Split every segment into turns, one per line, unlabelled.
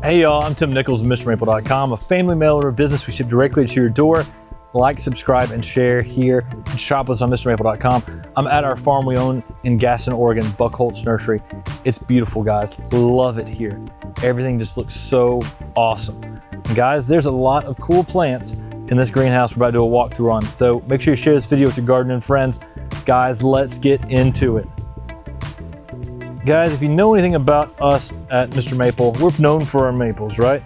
Hey y'all, I'm Tim Nichols of MrMaple.com, a family mail order business. We ship directly to your door. Like, subscribe, and share here. And shop us on MrMaple.com. I'm at our farm we own in Gaston, Oregon, Buckholz Nursery. It's beautiful, guys. Love it here. Everything just looks so awesome. And guys, there's a lot of cool plants in this greenhouse we're about to do a walkthrough on. So make sure you share this video with your gardening friends. Guys, let's get into it. Guys, if you know anything about us at Mr. Maple, we're known for our maples, right?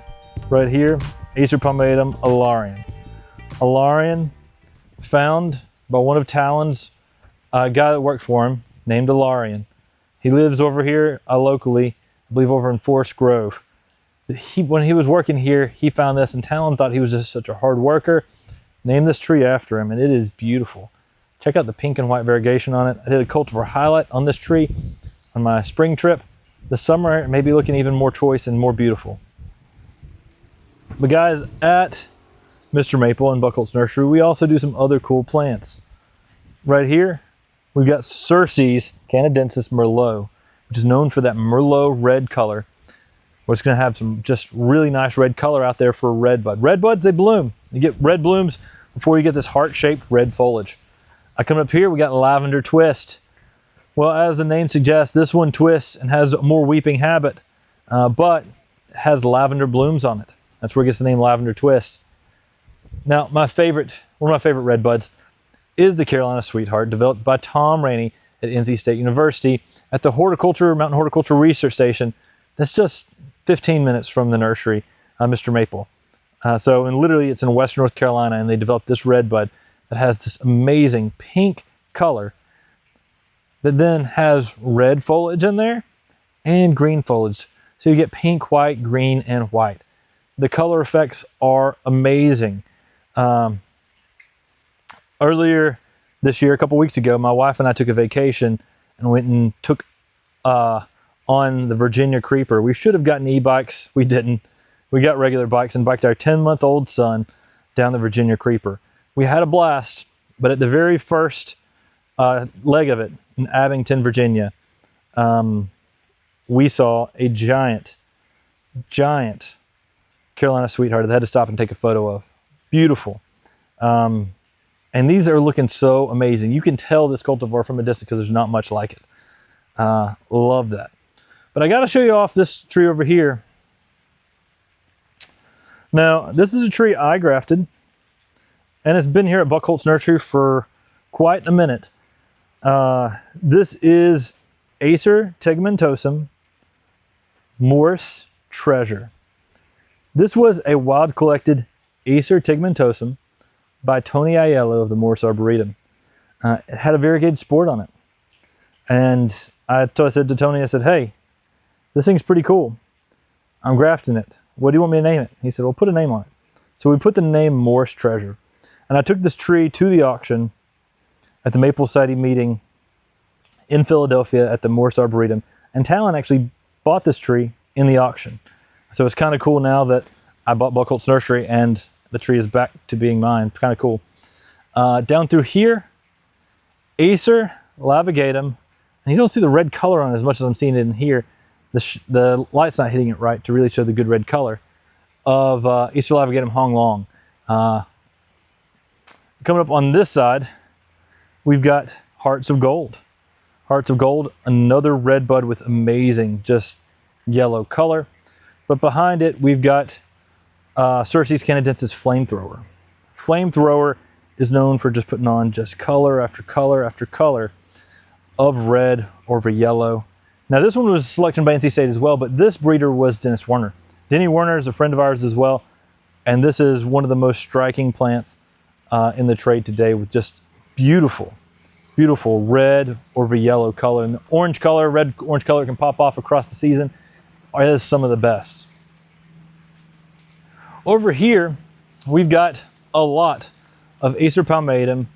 Right here, Acer palmatum alarian. Alarian, found by one of Talon's guy that works for him, named Alarian. He lives over here locally, I believe over in Forest Grove. When he was working here, he found this, and Talon thought he was just such a hard worker. Named this tree after him, and it is beautiful. Check out the pink and white variegation on it. I did a cultivar highlight on this tree on my spring trip. This summer it may be looking even more choice and more beautiful. But guys, at Mr. Maple and Buckholz Nursery, we also do some other cool plants. Right here, we've got Circes canadensis Merlot, which is known for that Merlot red color. We're just gonna have some just really nice red color out there for Redbud. Redbuds, they bloom. You get red blooms before you get this heart-shaped red foliage. Coming up here, we got Lavender Twist. Well, as the name suggests, this one twists and has a more weeping habit, but it has lavender blooms on it. That's where it gets the name Lavender Twist. Now, one of my favorite redbuds is the Carolina Sweetheart, developed by Tom Rainey at NC State University at the Mountain Horticulture Research Station. That's just 15 minutes from the nursery, Mr. Maple. Literally, it's in Western North Carolina, and they developed this redbud that has this amazing pink color that then has red foliage in there and green foliage. So you get pink, white, green, and white. The color effects are amazing. Earlier this year, a couple weeks ago, my wife and I took a vacation and went and took on the Virginia Creeper. We should have gotten e-bikes. We didn't. We got regular bikes and biked our 10-month-old son down the Virginia Creeper. We had a blast, but at the very first leg of it in Abington, Virginia, we saw a giant Carolina Sweetheart that I had to stop and take a photo of. Beautiful. And these are looking so amazing. You can tell this cultivar from a distance because there's not much like it. Love that. But I got to show you off this tree over here. Now, this is a tree I grafted, and it's been here at Buckholz Nursery for quite a minute. This is Acer tegmentosum Morse Treasure. This was a wild collected Acer tegmentosum by Tony Aiello of the Morse Arboretum. It had a variegated sport on it. And I said to Tony, I said, hey, this thing's pretty cool. I'm grafting it. What do you want me to name it? He said, well, put a name on it. So we put the name Morse Treasure. And I took this tree to the auction at the Maple Society meeting in Philadelphia at the Morse Arboretum. And Talon actually bought this tree in the auction. So it's kind of cool now that I bought Buckholz Nursery and the tree is back to being mine. Kind of cool. Down through here, Acer lavagatum. And you don't see the red color on it as much as I'm seeing it in here. The light's not hitting it right to really show the good red color of Acer lavagatum Hong Long. Coming up on this side, we've got Hearts of Gold. Hearts of Gold, another redbud with amazing just yellow color. But behind it, we've got Circes canadensis Flamethrower. Flamethrower is known for just putting on just color after color after color of red over yellow. Now this one was a selection by NC State as well, but this breeder was Dennis Werner. Denny Werner is a friend of ours as well, and this is one of the most striking plants in the trade today with just beautiful red over yellow color. And the orange color, red orange color can pop off across the season. Is some of the best. Over here, we've got a lot of Acer palmatum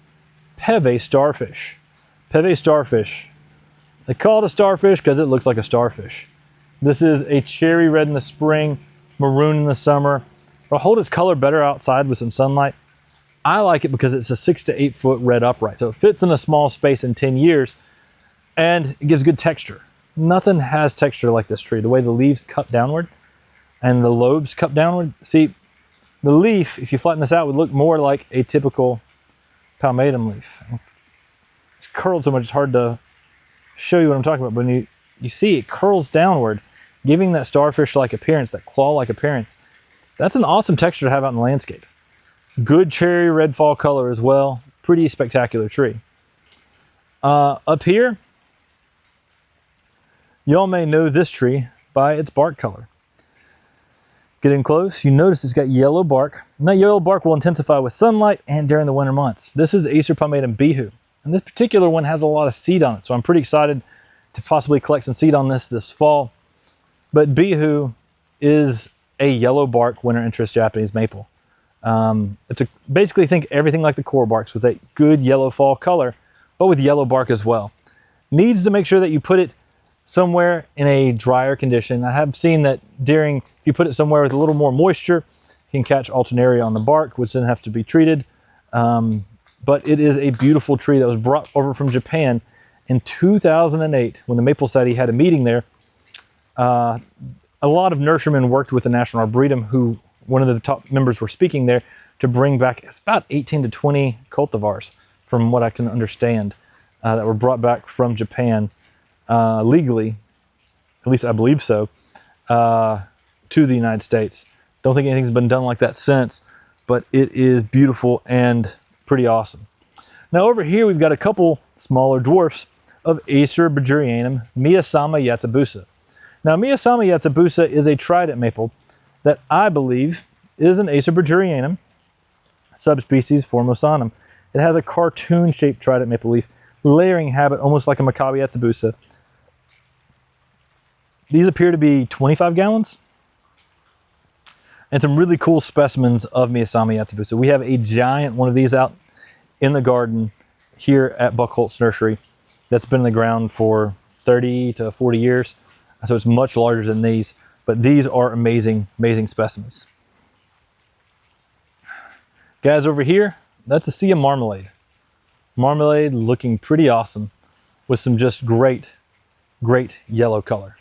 Peve starfish. Peve starfish. They call it a starfish because it looks like a starfish. This is a cherry red in the spring, maroon in the summer. It'll hold its color better outside with some sunlight. I like it because it's a 6 to 8 foot red upright. So it fits in a small space in 10 years and it gives good texture. Nothing has texture like this tree. The way the leaves cut downward, and the lobes cup downward. See, the leaf, if you flatten this out, would look more like a typical palmatum leaf. It's curled so much it's hard to show you what I'm talking about, but when you see it curls downward, giving that starfish-like appearance, that claw-like appearance. That's an awesome texture to have out in the landscape. Good cherry red fall color as well. Pretty spectacular tree. Up here, y'all may know this tree by its bark color. Get in close, you notice it's got yellow bark. And that yellow bark will intensify with sunlight and during the winter months. This is Acer palmatum bihu. And this particular one has a lot of seed on it, so I'm pretty excited to possibly collect some seed on this fall. But bihu is a yellow bark winter interest Japanese maple. Basically think everything like the core barks with a good yellow fall color, but with yellow bark as well. Needs to make sure that you put it somewhere in a drier condition. I have seen that if you put it somewhere with a little more moisture, you can catch alternaria on the bark, which then have to be treated. But it is a beautiful tree that was brought over from Japan in 2008 when the Maple Society had a meeting there. A lot of nurserymen worked with the National Arboretum, who one of the top members were speaking there, to bring back, it's about 18 to 20 cultivars, from what I can understand, that were brought back from Japan legally, at least I believe so, to the United States. Don't think anything's been done like that since, but it is beautiful and pretty awesome. Now over here we've got a couple smaller dwarfs of Acer bajurianum Miyasama yatsubusa. Now Miyasama yatsubusa is a trident maple that I believe is an Acer bajurianum subspecies formosanum. It has a cartoon-shaped trident maple leaf, layering habit almost like a Maccabi yatsubusa. These appear to be 25 gallons. And some really cool specimens of Miyasama yatsubusa. We have a giant one of these out in the garden here at Buchholz Nursery that's been in the ground for 30 to 40 years. So it's much larger than these, but these are amazing, amazing specimens. Guys, over here, that's a sea of marmalade. Marmalade looking pretty awesome with some just great, great yellow color.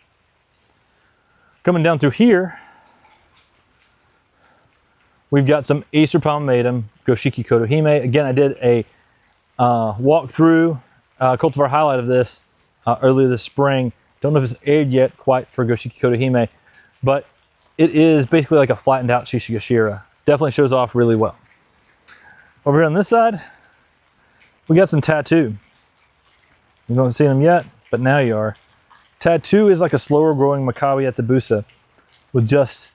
Coming down through here, we've got some Acer palmatum Goshiki Kotohime. Again, I did a walkthrough cultivar highlight of this earlier this spring. Don't know if it's aired yet quite for Goshiki Kotohime, but it is basically like a flattened out Shishigashira. Definitely shows off really well. Over here on this side, we got some Tattoo. You haven't seen them yet, but now you are. Tattoo is like a slower growing Maccabi yatsubusa with just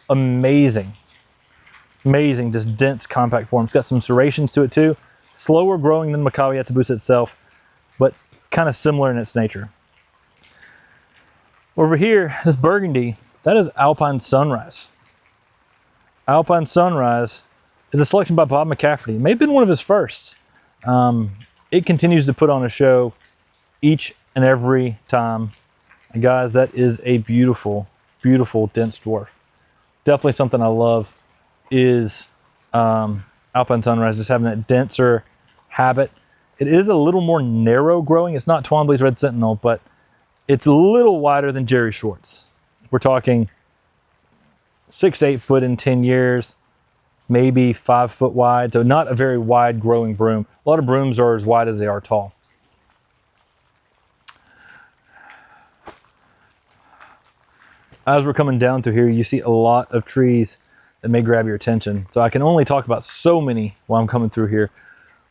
amazing, just dense compact form. It's got some serrations to it too. Slower growing than Maccabi yatsubusa itself, but kind of similar in its nature. Over here, this burgundy, that is Alpine Sunrise. Alpine Sunrise is a selection by Bob McCafferty. It may have been one of his firsts. It continues to put on a show each and every time. And guys, that is a beautiful, beautiful dense dwarf. Definitely something I love is Alpine Sunrise, just having that denser habit. It is a little more narrow growing. It's not Twombly's Red Sentinel, but it's a little wider than Jerry Schwartz. We're talking 6 to 8 foot in 10 years, maybe 5 foot wide. So not a very wide growing broom. A lot of brooms are as wide as they are tall. As we're coming down through here, you see a lot of trees that may grab your attention. So I can only talk about so many while I'm coming through here.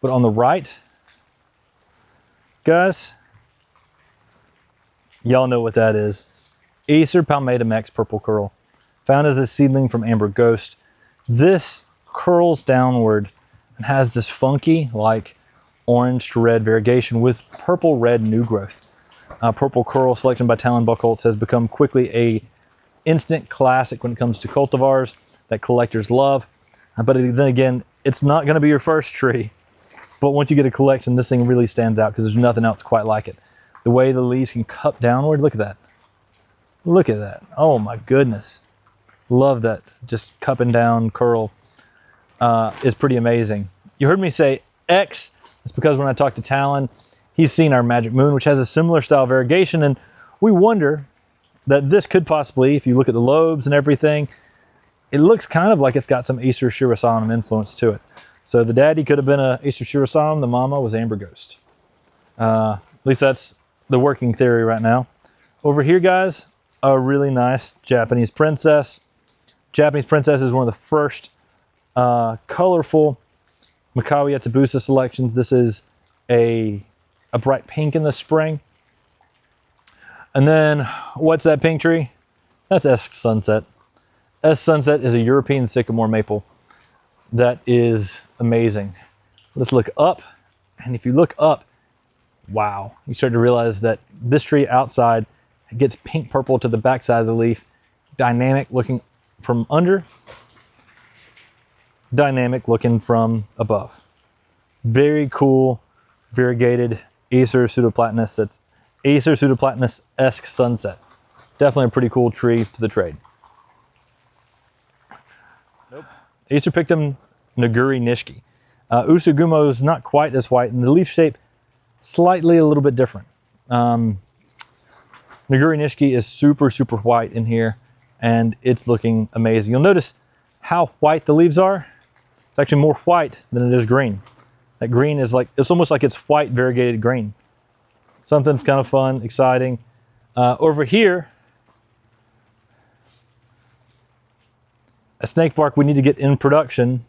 But on the right, guys, y'all know what that is. Acer palmatum X purple curl, found as a seedling from Amber Ghost. This curls downward and has this funky, like orange to red variegation with purple red new growth. Purple curl selection by Talon Buchholz has become quickly a instant classic when it comes to cultivars that collectors love. But then again, it's not going to be your first tree. But once you get a collection, this thing really stands out because there's nothing else quite like it. The way the leaves can cup downward, look at that. Look at that. Oh my goodness. Love that. Just cupping down curl is pretty amazing. You heard me say X. It's because when I talked to Talon, he's seen our Magic Moon, which has a similar style variegation, and we wonder that this could possibly, if you look at the lobes and everything, it looks kind of like it's got some Acer shirosonum influence to it. So the daddy could have been a Acer shirosonum, the mama was amber ghost. At least that's the working theory right now. Over here, guys, a really nice Japanese princess. Japanese princess is one of the first colorful Makawi Yatabusa selections. This is a bright pink in the spring. And then, what's that pink tree? That's S Sunset. S Sunset is a European sycamore maple that is amazing. Let's look up, and if you look up, wow, you start to realize that this tree outside gets pink purple to the backside of the leaf. Dynamic looking from under, dynamic looking from above. Very cool, variegated Acer pseudoplatanus. That's Acer pseudoplatanus-esque sunset. Definitely a pretty cool tree to the trade. Nope. Acer pictum Naguri Nishiki. Usugumo is not quite as white, and the leaf shape slightly a little bit different. Naguri Nishiki is super, super white in here, and it's looking amazing. You'll notice how white the leaves are. It's actually more white than it is green. That green is like, it's almost like it's white variegated green. Something's kind of fun, exciting. Over here, a snake bark we need to get in production.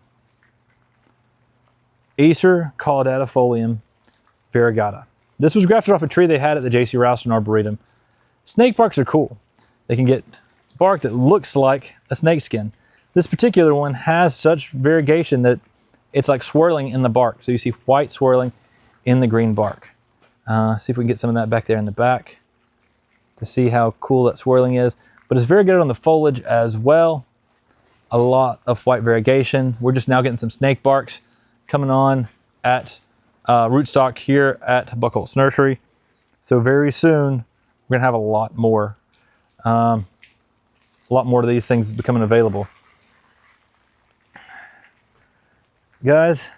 Acer caudatifolium variegata. This was grafted off a tree they had at the J.C. Ralston Arboretum. Snake barks are cool. They can get bark that looks like a snake skin. This particular one has such variegation that it's like swirling in the bark. So you see white swirling in the green bark. See if we can get some of that back there in the back to see how cool that swirling is. But it's very good on the foliage as well. A lot of white variegation. We're just now getting some snake barks coming on at rootstock here at Buckholz Nursery. So very soon we're gonna have a lot more of these things becoming available. Guys,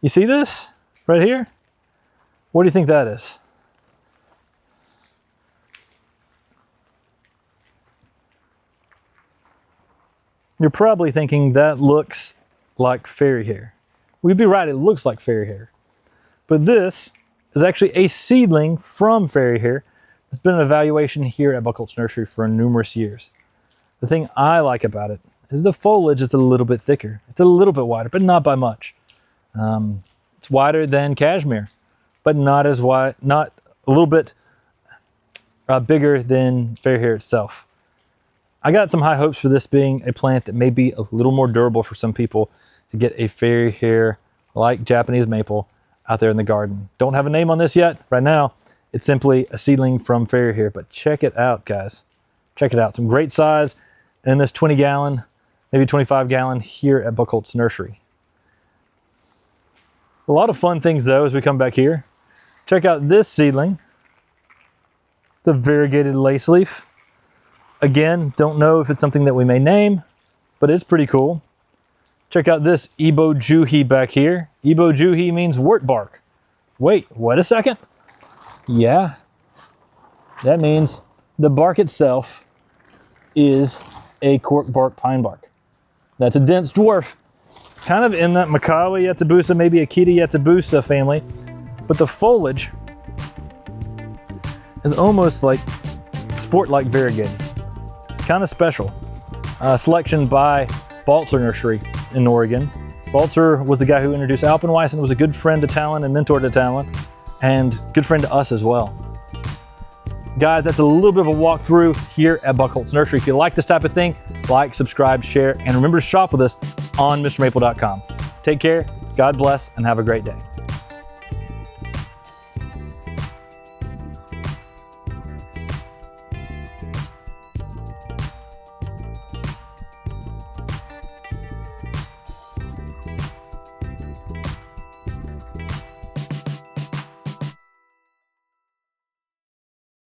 you see this right here? What do you think that is? You're probably thinking that looks like fairy hair. We'd be right, it looks like fairy hair. But this is actually a seedling from fairy hair. It's been an evaluation here at Buckholz Nursery for numerous years. The thing I like about it is the foliage is a little bit thicker. It's a little bit wider, but not by much. It's wider than cashmere, but not as wide, not a little bit bigger than fairy hair itself. I got some high hopes for this being a plant that may be a little more durable for some people to get a fairy hair like Japanese maple out there in the garden. Don't have a name on this yet. Right now, it's simply a seedling from fairy hair, but check it out, guys. Check it out. Some great size in this 20-gallon, maybe 25-gallon here at Buckholz Nursery. A lot of fun things, though, as we come back here. Check out this seedling, the variegated lace leaf. Again, don't know if it's something that we may name, but it's pretty cool. Check out this Ibo Juhi back here. Ibo Juhi means wart bark. Wait, what a second. Yeah, that means the bark itself is a cork bark pine bark. That's a dense dwarf, kind of in that Makawi Yatabusa, maybe Akita Yatabusa family, but the foliage is almost like sport-like variegated. Kind of special. Selection by Balzer Nursery in Oregon. Balzer was the guy who introduced Alpenweiss and was a good friend to Talon and mentor to Talon, and good friend to us as well. Guys, that's a little bit of a walkthrough here at Buckholz Nursery. If you like this type of thing, like, subscribe, share, and remember to shop with us on MrMaple.com. Take care, God bless, and have a great day.